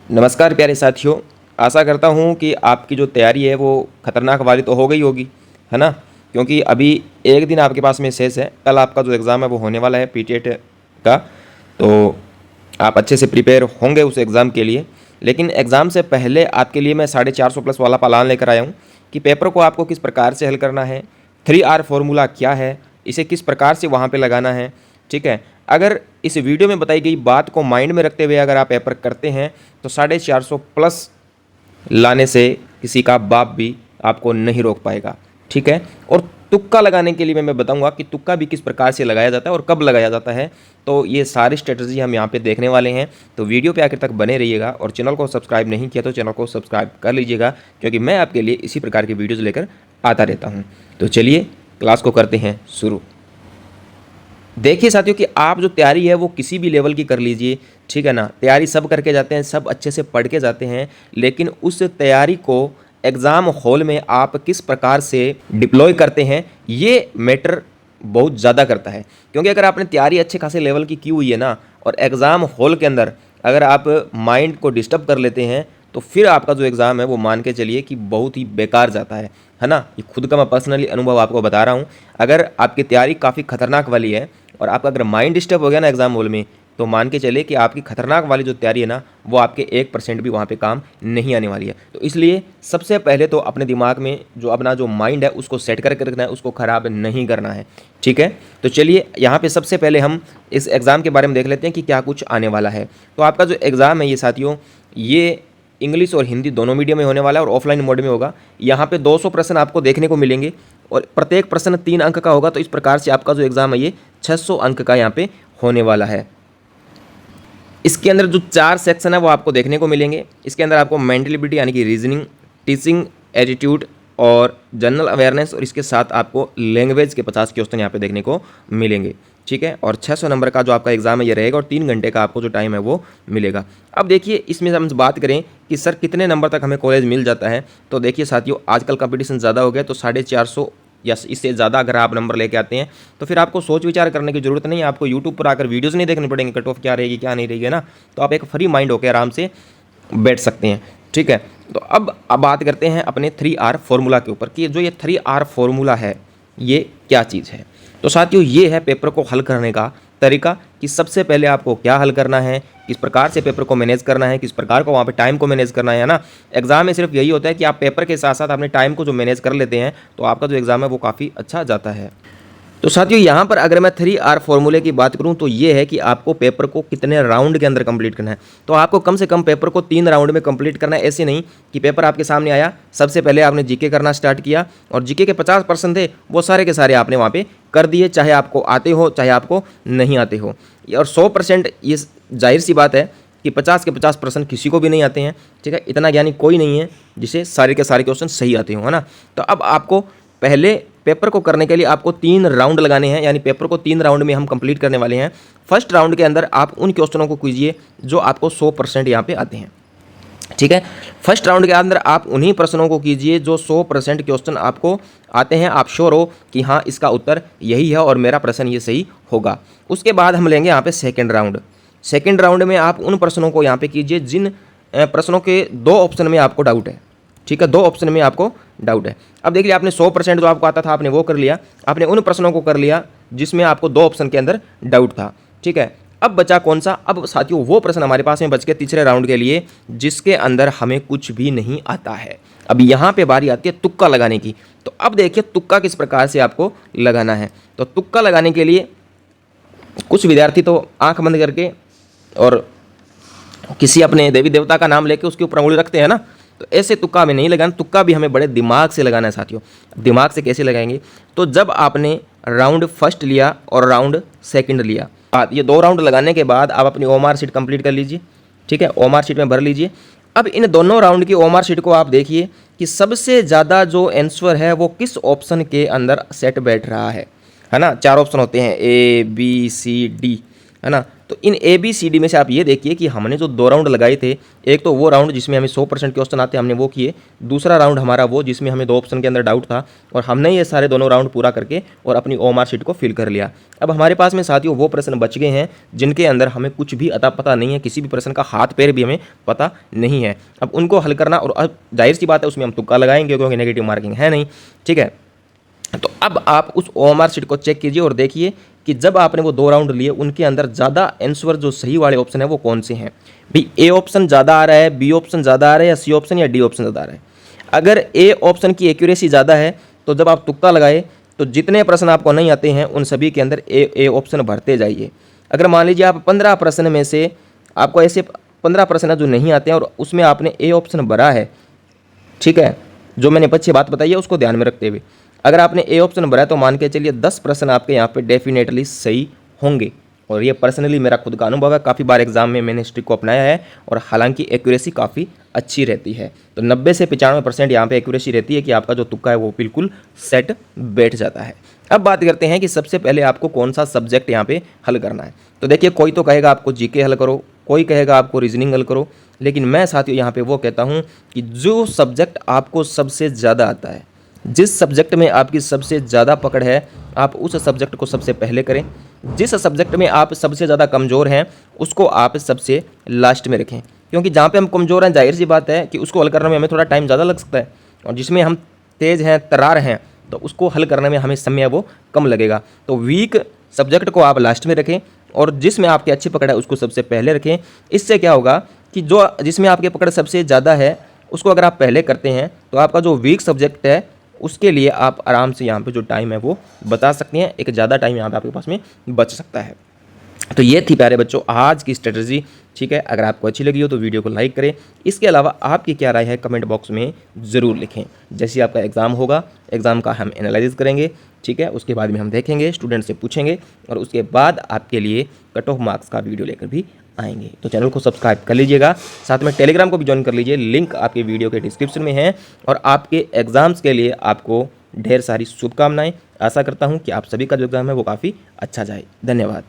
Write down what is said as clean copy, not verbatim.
नमस्कार प्यारे साथियों। आशा करता हूँ कि आपकी जो तैयारी है वो ख़तरनाक वाली तो हो गई होगी, है ना। क्योंकि अभी एक दिन आपके पास में शेष है। कल आपका जो एग्ज़ाम है वो होने वाला है पीटीएट का। तो आप अच्छे से प्रिपेयर होंगे उस एग्ज़ाम के लिए। लेकिन एग्ज़ाम से पहले आपके लिए मैं 450 प्लस वाला प्लान लेकर आया हूँ कि पेपर को आपको किस प्रकार से हल करना है, 3R फॉर्मूला क्या है, इसे किस प्रकार से वहाँ पे लगाना है। ठीक है, अगर इस वीडियो में बताई गई बात को माइंड में रखते हुए अगर आप पेपर करते हैं तो 450 प्लस लाने से किसी का बाप भी आपको नहीं रोक पाएगा। ठीक है, और तुक्का लगाने के लिए मैं बताऊंगा कि तुक्का भी किस प्रकार से लगाया जाता है और कब लगाया जाता है। तो ये सारी स्ट्रेटजी हम यहाँ पे देखने वाले हैं। तो वीडियो पे आखिर तक बने रहिएगा और चैनल को सब्सक्राइब नहीं किया तो चैनल को सब्सक्राइब कर लीजिएगा, क्योंकि मैं आपके लिए इसी प्रकार की वीडियोज़ लेकर आता रहता हूँ। तो चलिए क्लास को करते हैं शुरू। देखिए साथियों कि आप जो तैयारी है वो किसी भी लेवल की कर लीजिए, ठीक है ना। तैयारी सब करके जाते हैं, सब अच्छे से पढ़ के जाते हैं, लेकिन उस तैयारी को एग्ज़ाम हॉल में आप किस प्रकार से डिप्लॉय करते हैं ये मैटर बहुत ज़्यादा करता है। क्योंकि अगर आपने तैयारी अच्छे खासे लेवल की हुई है ना, और एग्ज़ाम हॉल के अंदर अगर आप माइंड को डिस्टर्ब कर लेते हैं तो फिर आपका जो एग्ज़ाम है वो मान के चलिए कि बहुत ही बेकार जाता है ना। ये खुद का मैं पर्सनली अनुभव आपको बता रहा हूँ। अगर आपकी तैयारी काफ़ी खतरनाक वाली है और आपका अगर माइंड डिस्टर्ब हो गया ना एग्ज़ाम हॉल में, तो मान के चले कि आपकी खतरनाक वाली जो तैयारी है ना वो आपके 1% भी वहाँ पे काम नहीं आने वाली है। तो इसलिए सबसे पहले तो अपने दिमाग में जो अपना जो माइंड है उसको सेट करके रखना है, उसको ख़राब नहीं करना है। ठीक है, तो चलिए यहाँ पे सबसे पहले हम इस एग्ज़ाम के बारे में देख लेते हैं कि क्या कुछ आने वाला है। तो आपका जो एग्ज़ाम है ये साथियों, ये इंग्लिश और हिंदी दोनों मीडियम में होने वाला है और ऑफलाइन मोड में होगा। यहाँ पे 200 प्रश्न आपको देखने को मिलेंगे और प्रत्येक प्रश्न 3 अंक का होगा। तो इस प्रकार से आपका जो एग्ज़ाम है ये 600 अंक का यहाँ पे होने वाला है। इसके अंदर जो 4 सेक्शन है वो आपको देखने को मिलेंगे। इसके अंदर आपको मेंटलिबिलिटी यानी कि रीजनिंग, टीचिंग एटीट्यूड और जनरल अवेयरनेस, और इसके साथ आपको लैंग्वेज के 50 क्वेश्चन यहाँ पे देखने को मिलेंगे। ठीक है, और 600 नंबर का जो आपका एग्ज़ाम है ये रहेगा और 3 घंटे का आपको जो टाइम है वो मिलेगा। अब देखिए इसमें हम बात करें कि सर कितने नंबर तक हमें कॉलेज मिल जाता है, तो देखिए साथियों आजकल कंपटीशन ज़्यादा हो गया, तो 450 या इससे ज़्यादा अगर आप नंबर लेके आते हैं तो फिर आपको सोच विचार करने की ज़रूरत नहीं है। आपको यूट्यूब पर आकर वीडियोज़ नहीं देखने पड़ेंगे कट ऑफ क्या रहेगी क्या नहीं रहेगी, है ना। तो आप एक फ्री माइंड होकर आराम से बैठ सकते हैं। ठीक है, तो अब बात करते हैं अपने 3R फॉर्मूला के ऊपर कि जो ये 3R फॉर्मूला है ये क्या चीज़ है। तो साथियों ये है पेपर को हल करने का तरीका कि सबसे पहले आपको क्या हल करना है, किस प्रकार से पेपर को मैनेज करना है, किस प्रकार को वहाँ पे टाइम को मैनेज करना है ना। एग्जाम में सिर्फ यही होता है कि आप पेपर के साथ साथ अपने टाइम को जो मैनेज कर लेते हैं तो आपका जो एग्ज़ाम है वो काफ़ी अच्छा जाता है। तो साथियों यहाँ पर अगर मैं 3R फॉर्मूले की बात करूँ तो ये है कि आपको पेपर को कितने राउंड के अंदर कंप्लीट करना है। तो आपको कम से कम पेपर को 3 राउंड में कंप्लीट करना है। ऐसे नहीं कि पेपर आपके सामने आया, सबसे पहले आपने जीके करना स्टार्ट किया और जीके के 50% थे वो सारे के सारे आपने वहाँ पे कर दिए, चाहे आपको आते हो चाहे आपको नहीं आते हो। और 100% ये जाहिर सी बात है कि 50 के 50 प्रश्न किसी को भी नहीं आते हैं। ठीक है, इतना ज्ञानी कोई नहीं है जिसे सारे के सारे क्वेश्चन सही आते हो, है ना। तो अब आपको पहले पेपर को करने के लिए आपको 3 राउंड लगाने हैं, यानी पेपर को 3 राउंड में हम कंप्लीट करने वाले हैं। फर्स्ट राउंड के अंदर आप उन क्वेश्चनों को कीजिए जो आपको 100% यहाँ पे आते हैं। ठीक है, फर्स्ट राउंड के अंदर आप उन्हीं प्रश्नों को कीजिए जो 100% क्वेश्चन आपको आते हैं, आप श्योर हो कि हाँ इसका उत्तर यही है और मेरा प्रश्न ये सही होगा। उसके बाद हम लेंगे यहाँ पे सेकेंड राउंड। सेकेंड राउंड में आप उन प्रश्नों को यहाँ पे कीजिए जिन प्रश्नों के 2 ऑप्शन में आपको डाउट है। ठीक है, 2 ऑप्शन में आपको डाउट है। अब देखिए आपने 100% जो आपको आता था आपने वो कर लिया, आपने उन प्रश्नों को कर लिया जिसमें आपको 2 ऑप्शन के अंदर डाउट था। ठीक है, अब बचा कौन सा, अब साथियों वो प्रश्न हमारे पास में बच के तीसरे राउंड के लिए जिसके अंदर हमें कुछ भी नहीं आता है। अब यहाँ पे बारी आती है तुक्का लगाने की। तो अब देखिए तुक्का किस प्रकार से आपको लगाना है। तो तुक्का लगाने के लिए कुछ विद्यार्थी तो आंख बंद करके और किसी अपने देवी देवता का नाम लेके उसके ऊपर उंगली रखते हैं ना, तो ऐसे तुक्का हमें नहीं लगाना। तुक्का भी हमें बड़े दिमाग से लगाना है साथियों। दिमाग से कैसे लगाएंगे, तो जब आपने राउंड फर्स्ट लिया और राउंड सेकंड लिया, ये 2 राउंड लगाने के बाद आप अपनी ओएमआर शीट कंप्लीट कर लीजिए। ठीक है, ओएमआर शीट में भर लीजिए। अब इन दोनों राउंड की ओएमआर शीट को आप देखिए कि सबसे ज़्यादा जो आंसर है वो किस ऑप्शन के अंदर सेट बैठ रहा है ना। 4 ऑप्शन होते हैं A B C D, है ना। तो इन ABCD में से आप ये देखिए कि हमने जो 2 राउंड लगाए थे, एक तो वो राउंड जिसमें हमें 100% क्वेश्चन आते हमने वो किए, दूसरा राउंड हमारा वो जिसमें हमें 2 ऑप्शन के अंदर डाउट था, और हमने ये सारे दोनों राउंड पूरा करके और अपनी OMR शीट को फिल कर लिया। अब हमारे पास में साथियों वो प्रश्न बच गए हैं जिनके अंदर हमें कुछ भी अता पता नहीं है, किसी भी प्रश्न का हाथ पैर भी हमें पता नहीं है। अब उनको हल करना, और अब जाहिर सी बात है उसमें हम तुक्का लगाएंगे क्योंकि नेगेटिव मार्किंग है नहीं, ठीक है। तो अब आप उस OMR शीट को चेक कीजिए और देखिए कि जब आपने वो 2 राउंड लिए उनके अंदर ज़्यादा आंसर जो सही वाले ऑप्शन है वो कौन से हैं। भाई A ऑप्शन ज़्यादा आ रहा है, B ऑप्शन ज़्यादा आ रहा है, या C ऑप्शन या D ऑप्शन ज़्यादा आ रहा है। अगर A ऑप्शन की एक्यूरेसी ज़्यादा है तो जब आप तुक्का लगाए तो जितने प्रश्न आपको नहीं आते हैं उन सभी के अंदर A ऑप्शन भरते जाइए। अगर मान लीजिए आप 15 प्रश्न में से आपको ऐसे 15 प्रश्न जो नहीं आते हैं और उसमें आपने A ऑप्शन भरा है, ठीक है, जो मैंने पीछे बात बताई है उसको ध्यान में रखते हुए अगर आपने A ऑप्शन भरा है तो मान के चलिए 10 प्रश्न आपके यहाँ पे डेफिनेटली सही होंगे। और ये पर्सनली मेरा खुद का अनुभव है, काफ़ी बार एग्जाम में मैंने इस ट्रिक को अपनाया है और हालांकि एक्यूरेसी काफ़ी अच्छी रहती है। तो 90 से 95% यहाँ पे एक्यूरेसी रहती है कि आपका जो तुक्का है वो बिल्कुल सेट बैठ जाता है। अब बात करते हैं कि सबसे पहले आपको कौन सा सब्जेक्ट यहाँ पे हल करना है। तो देखिए कोई तो कहेगा आपको GK हल करो, कोई कहेगा आपको रीजनिंग हल करो, लेकिन मैं साथियों यहाँ पे वो कहता हूँ कि जो सब्जेक्ट आपको सबसे ज़्यादा आता है, जिस सब्जेक्ट में आपकी सबसे ज़्यादा पकड़ है, आप उस सब्जेक्ट को सबसे पहले करें। जिस सब्जेक्ट में आप सबसे ज़्यादा कमज़ोर हैं उसको आप सबसे लास्ट में रखें, क्योंकि जहाँ पे हम कमज़ोर हैं जाहिर सी बात है कि उसको हल करने में हमें थोड़ा टाइम ज़्यादा लग सकता है, और जिसमें हम तेज़ हैं, तरार हैं, तो उसको हल करने में हमें समय वो कम लगेगा। तो वीक सब्जेक्ट को आप लास्ट में रखें और जिसमें आपकी अच्छी पकड़ है उसको सबसे पहले रखें। इससे क्या होगा कि जो जिसमें आपकी पकड़ सबसे ज़्यादा है उसको अगर आप पहले करते हैं तो आपका जो वीक सब्जेक्ट है उसके लिए आप आराम से यहाँ पे जो टाइम है वो बता सकते हैं, एक ज़्यादा टाइम यहाँ पे आपके पास में बच सकता है। तो ये थी प्यारे बच्चों आज की स्ट्रेटजी, ठीक है। अगर आपको अच्छी लगी हो तो वीडियो को लाइक करें। इसके अलावा आपकी क्या राय है कमेंट बॉक्स में ज़रूर लिखें। जैसे आपका एग्ज़ाम होगा, एग्ज़ाम का हम एनालिसिस करेंगे, ठीक है, उसके बाद में हम देखेंगे, स्टूडेंट से पूछेंगे और उसके बाद आपके लिए कट ऑफ मार्क्स का वीडियो लेकर भी आएंगे। तो चैनल को सब्सक्राइब कर लीजिएगा, साथ में टेलीग्राम को भी ज्वाइन कर लीजिए, लिंक आपके वीडियो के डिस्क्रिप्शन में है। और आपके एग्ज़ाम्स के लिए आपको ढेर सारी शुभकामनाएं। आशा करता हूं कि आप सभी का जो एग्ज़ाम है वो काफ़ी अच्छा जाए। धन्यवाद।